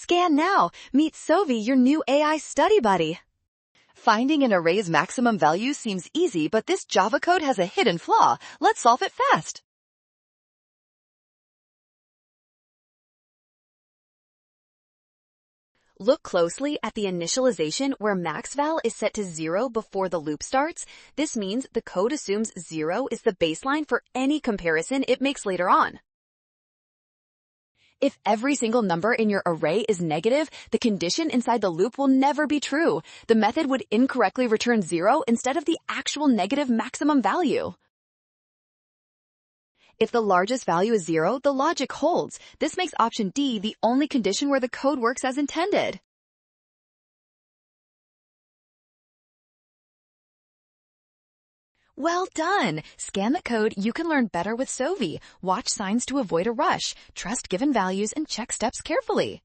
Scan now. Meet Sovi, your new AI study buddy. Finding an array's maximum value seems easy, but this Java code has a hidden flaw. Let's solve it fast. Look closely at the initialization where maxval is set to 0 before the loop starts. This means the code assumes 0 is the baseline for any comparison it makes later on. If every single number in your array is negative, the condition inside the loop will never be true. The method would incorrectly return 0 instead of the actual negative maximum value. If the largest value is 0, the logic holds. This makes option D the only condition where the code works as intended. Well done! Scan the code. You can learn better with Sovi. Watch signs to avoid a rush. Trust given values and check steps carefully.